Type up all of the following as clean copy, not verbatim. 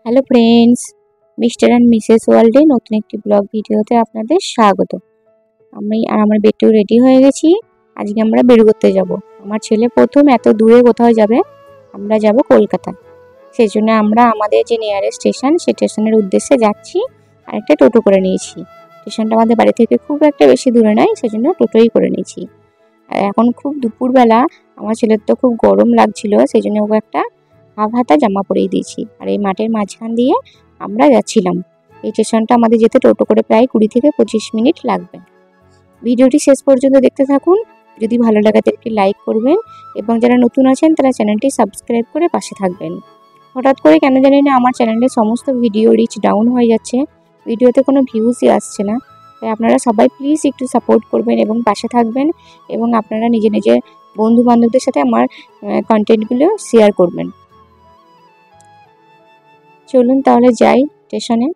Hello friends, mister and Mrs ওয়ার্ল্ডে নতুন একটি ব্লগ ভিডিওতে আপনাদের স্বাগত। আমি আর আমার বেটিও রেডি হয়ে গেছি। আজকে আমরা বের করতে যাব। আমার ছেলে প্রথম এত দূরে কোথাও যাবে। আমরা যাব কলকাতা। সেই জন্য আমরা আমাদের যে নিয়ারেস্ট স্টেশন সেই স্টেশনের উদ্দেশ্যে যাচ্ছি আর একটা টোটো করে নিয়েছি। স্টেশনটা আমাদের বাড়ি থেকে খুব একটা বেশি দূরে নয়, সেই জন্য টোটোই করে নিয়েছি। আর এখন খুব দুপুরবেলা, আমার ছেলের তো খুব গরম লাগছিল, সেই জন্য ওকে একটা হাফ হাতা জামা পরিয়ে দিয়েছি। আর এই মাঠের মাঝখান দিয়ে আমরা যাচ্ছিলাম। এই স্টেশনটা আমাদের যেতে টোটো করে প্রায় 20 থেকে 25 মিনিট লাগবে। ভিডিওটি শেষ পর্যন্ত দেখতে থাকুন। যদি ভালো লাগে তাদেরকে লাইক করবেন এবং যারা নতুন আছেন তারা চ্যানেলটি সাবস্ক্রাইব করে পাশে থাকবেন। হঠাৎ করে কেন জানি না আমার চ্যানেলে সমস্ত ভিডিও রিচ ডাউন হয়ে যাচ্ছে, ভিডিওতে কোনো ভিউজই আসছে না। তাই আপনারা সবাই প্লিজ একটু সাপোর্ট করবেন এবং পাশে থাকবেন এবং আপনারা নিজের বন্ধু বান্ধবদের সাথে আমার কন্টেন্টগুলো শেয়ার করবেন। চলুন তাহলে যাই স্টেশনে।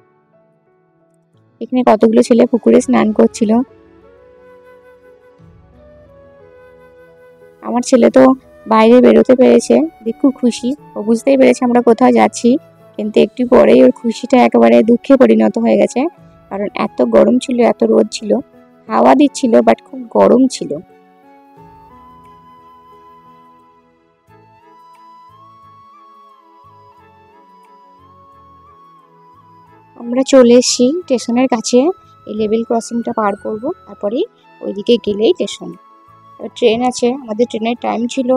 এখানে কতগুলো ছেলে পুকুরে স্নান করছিল। আমার ছেলে তো বাইরে বেরোতে পেরেছে, খুব খুশি। ও বুঝতেই পেরেছে আমরা কোথাও যাচ্ছি, কিন্তু একটু পরেই ওর খুশিটা একেবারে দুঃখে পরিণত হয়ে গেছে। কারণ এত গরম ছিল, এত রোদ ছিল, হাওয়া দিচ্ছিল বাট খুব গরম ছিল। আমরা চলে এসেছি স্টেশনের কাছে। এই লেভেল ক্রসিংটা পার করব, তারপরে ওইদিকে গেলেই স্টেশন। ট্রেন আছে, আমাদের ট্রেনের টাইম ছিল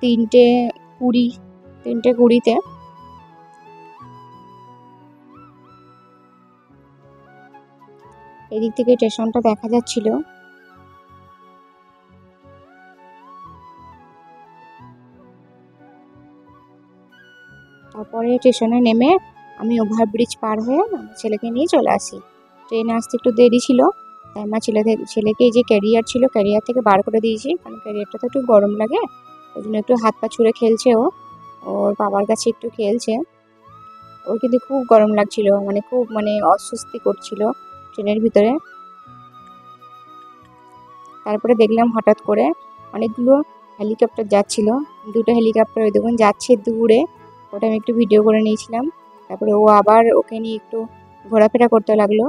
3:20। এদিক থেকে স্টেশনটা দেখা যাচ্ছিল। তারপরে স্টেশনে নেমে আমি ওভারব্রিজ পার হয়ে আমার ছেলেকে নিয়ে চলে আসি। ট্রেন আসতে একটু দেরি ছিল, তাই আমার ছেলেকে এই যে ক্যারিয়ার ছিল, ক্যারিয়ার থেকে বার করে দিয়েছি। কারণ ক্যারিয়ারটা তো একটু গরম লাগে, ওই জন্য একটু হাত পা ছুঁড়ে খেলছে। ওর বাবার কাছে একটু খেলছে। ওর কিন্তু খুব গরম লাগছিল, খুব অস্বস্তি করছিল ট্রেনের ভিতরে। তারপরে দেখলাম হঠাৎ করে অনেকগুলো হেলিকপ্টার যাচ্ছিল। দুটো হেলিকপ্টার ওই দেখুন যাচ্ছে দূরে, ওটা আমি একটু ভিডিও করে নিয়েছিলাম। তারপরে ও আবার ওকে নিয়ে একটু ঘোরাফেরা করতে লাগলো।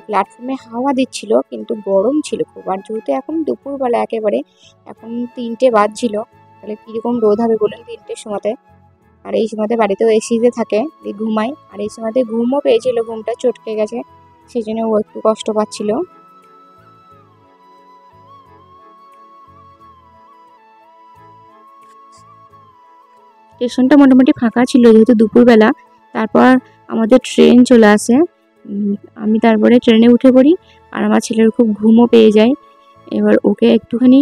প্ল্যাটফর্মে হাওয়া দিচ্ছিল কিন্তু গরম ছিল খুব। আর যেহেতু এখন দুপুরবেলা একেবারে, এখন 3টে বাজছিল, তাহলে কীরকম রোদ হবে বলুন 3টের সময়তে। আর এই সময়তে বাড়িতেও এসিতে থাকে, ঘুমায়। আর এই সময়তে ঘুমও পেয়েছিল, ঘুমটা চটকে গেছে, সেই জন্য ও একটু কষ্ট পাচ্ছিল। স্টেশনটা মোটামুটি ফাঁকা ছিল যেহেতু দুপুরবেলা। তারপর আমাদের ট্রেন চলে আসে। আমি তারপরে ট্রেনে উঠে পড়ি, আর আমার ছেলের খুব ঘুমও পেয়ে যায়। এবার ওকে একটুখানি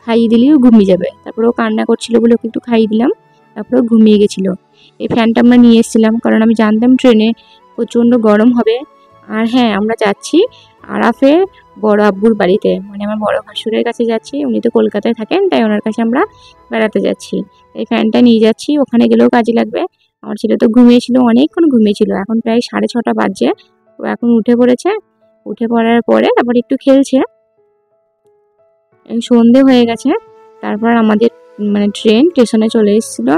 খাইয়ে দিলেও ঘুমিয়ে যাবে। তারপরে ও কান্না করছিল বলে ওকে একটু খাইয়ে দিলাম, তারপরে ও ঘুমিয়ে গেছিলো। এই ফ্যানটা আমরা নিয়ে এসেছিলাম কারণ আমি জানতাম ট্রেনে প্রচণ্ড গরম হবে। আর হ্যাঁ, আমরা যাচ্ছি আরাফে বড় আব্বুর বাড়িতে, আমার বড় ভাসুরের কাছে যাচ্ছি। উনি তো কলকাতায় থাকেন, তাই ওনার কাছে আমরা বেড়াতে যাচ্ছি। এই ফ্যানটা নিয়ে যাচ্ছি, ওখানে গেলেও কাজে লাগবে। আমার ছেলে তো ঘুমিয়েছিল, অনেকক্ষণ ঘুমিয়েছিল। এখন প্রায় 6:30 বাজছে, ও এখন উঠে পড়েছে। উঠে পড়ার পরে তারপর একটু খেলছে। সন্ধে হয়ে গেছে। তারপর আমাদের ট্রেন স্টেশনে চলে এসেছিল।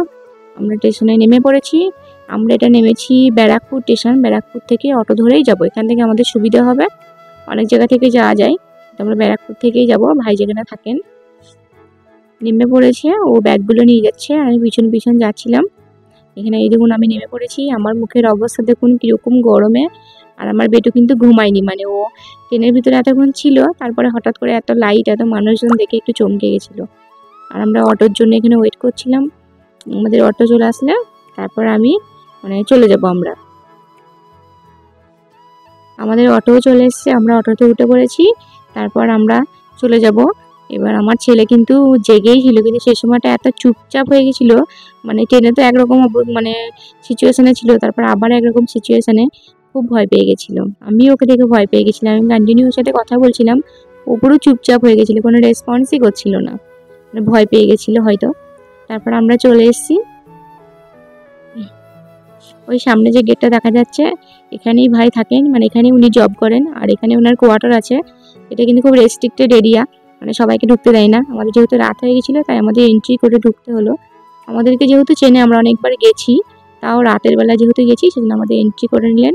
আমরা স্টেশনে নেমে পড়েছি। আমরা এটা নেমেছি ব্যারাকপুর স্টেশন। ব্যারাকপুর থেকে অটো ধরেই যাব, এখান থেকে আমাদের সুবিধা হবে, অনেক জায়গা থেকে যাওয়া যায়। আমরা ব্যারাকপুর থেকেই যাব, ভাই যেখানে থাকেন। নেমে পড়েছে, ও ব্যাগগুলো নিয়ে যাচ্ছে, আমি পিছন পিছন যাচ্ছিলাম। এখানে এই দেখুন আমি নেমে পড়েছি। আমার মুখের অবস্থা দেখুন কীরকম গরমে। আর আমার বেটু কিন্তু ঘুমায়নি, ও ট্রেনের ভিতরে এতক্ষণ ছিল। তারপরে হঠাৎ করে এত লাইট, এত মানুষজন দেখে একটু চমকে গেছিলো। আর আমরা অটোর জন্য এখানে ওয়েট করছিলাম। আমাদের অটো চলে আসলে তারপর আমি চলে যাব। আমাদের অটোও চলে এসছে, আমরা অটোতে উঠে পড়েছি। তারপর আমরা চলে যাব। এবার আমার ছেলে কিন্তু জেগেই ছিল, কিন্তু সেই সময়টা এত চুপচাপ হয়ে গেছিল। ট্রেনে তো একরকম সিচুয়েশানে ছিল, তারপর আবার একরকম সিচুয়েশানে খুব ভয় পেয়ে গেছিলো। আমি ওকে দেখে ভয় পেয়ে গেছিলাম। আমি কন্টিনিউ ওর সাথে কথা বলছিলাম, ও পুরো চুপচাপ হয়ে গেছিলো, কোনো রেসপন্সই করছিল না, ভয় পেয়ে গেছিলো হয়তো। তারপর আমরা চলে এসেছি। ওই সামনে যে গেটটা দেখা যাচ্ছে, এখানেই ভাই থাকেন, এখানেই উনি জব করেন। আর এখানে ওনার কোয়ার্টার আছে। এটা কিন্তু খুব রেস্ট্রিক্টেড এরিয়া, সবাইকে ঢুকতে দেয় না। আমাদের যেহেতু রাত হয়ে গেছিলো, তাই আমাদের এন্ট্রি করে ঢুকতে হলো। আমাদেরকে যেহেতু চেনে, আমরা অনেকবার গেছি, তাও রাতের বেলা যেহেতু গেছি সেজন্য আমাদের এন্ট্রি করে নিলেন।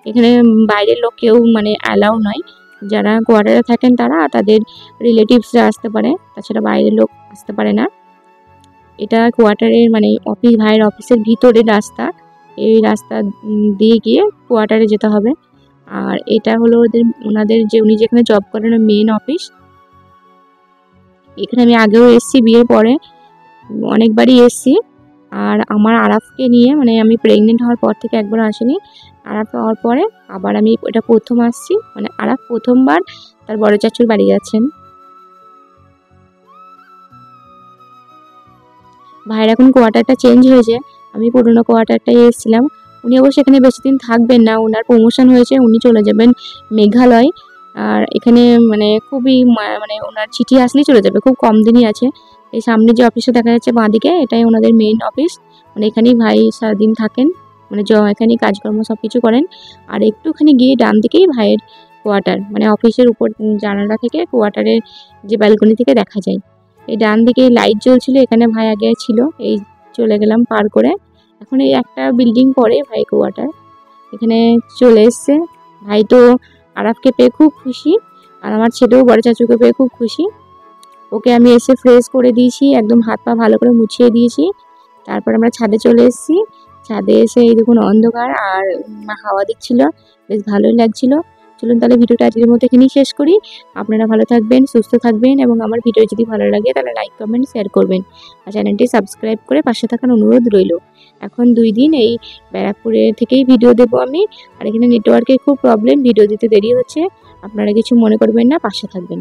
এখানে বাইরের লোক কেউ মানে অ্যালাউ নয়, যারা কোয়ার্টারে থাকেন তারা আর তাদের রিলেটিভসরা আসতে পারে, তাছাড়া বাইরের লোক আসতে পারে না। এটা কোয়ার্টারের মানে ভাইয়ের অফিসের ভিতরে রাস্তা, এই রাস্তা দিয়ে গিয়ে কোয়ার্টারে যেতে হবে। আর এটা হলো ওনাদের যে উনি যেখানে জব করেন মেন অফিস। এখানে আমি আগেও এসেছি, বিয়ের পরে অনেকবারই এসেছি। আর আমার আরাফকে নিয়ে মানে আমি প্রেগনেন্ট হওয়ার পর থেকে একবার আসিনি, আরাফ হওয়ার পরে আবার আমি এটা প্রথম আসছি। মানে আরাফ প্রথমবার তার বড় চাচুর বাড়ি যাচ্ছেন। ভাইয়ের এখন কোয়ার্টারটা চেঞ্জ হয়েছে, আমি পুরোনো কোয়ার্টারটাই এসেছিলাম। উনি অবশ্য এখানে বেশি দিন থাকবেন না, ওনার প্রমোশন হয়েছে, উনি চলে যাবেন মেঘালয়। আর এখানে মানে খুবই মানে ওনার চিঠি আসলেই চলে যাবে, খুব কম দিনই আছে। এই সামনে যে অফিসটা দেখা যাচ্ছে বাঁদিকে, এটাই ওনাদের মেইন অফিস। মানে এখানেই ভাই সারাদিন থাকেন, মানে এখানেই কাজকর্ম সব কিছু করেন। আর একটুখানি গিয়ে ডান দিকেই ভাইয়ের কোয়ার্টার, মানে অফিসের উপর জানালা থেকে কোয়ার্টারের যে ব্যালকনি থেকে দেখা যায়। এই ডান দিকে লাইট জ্বলছিল, এখানে ভাই আগে ছিল। এই চলে গেলাম পার করে, এখন এই একটা বিল্ডিং পরে ভাই কোয়ার্টার। এখানে চলে এসছে ভাই, তো আরাফকে পেয়ে খুব খুশি, আর আমার ছেলেও বড় চাচুকে পেয়ে খুব খুশি। ওকে আমি এসে ফ্রেশ করে দিয়েছি, একদম হাত পা ভালো করে মুছিয়ে দিয়েছি। তারপর আমরা ছাদে চলে এসেছি। ছাদে এসে এই দেখুন অন্ধকার আর হাওয়া দিচ্ছিল, বেশ ভালোই লাগছিল। চলুন তাহলে ভিডিওটা আজকের মতো এখানেই শেষ করি। আপনারা ভালো থাকবেন, সুস্থ থাকবেন, এবং আমার ভিডিও যদি ভালো লাগে তাহলে লাইক কমেন্ট শেয়ার করবেন, আর চ্যানেলটি সাবস্ক্রাইব করে পাশে থাকার অনুরোধ রইল। এখন 2 দিন এই ব্যারাকপুরে থেকেই ভিডিও দেবো আমি, আর এখানে নেটওয়ার্কের খুব প্রবলেম, ভিডিও দিতে দেরি হচ্ছে। আপনারা কিছু মনে করবেন না, পাশে থাকবেন।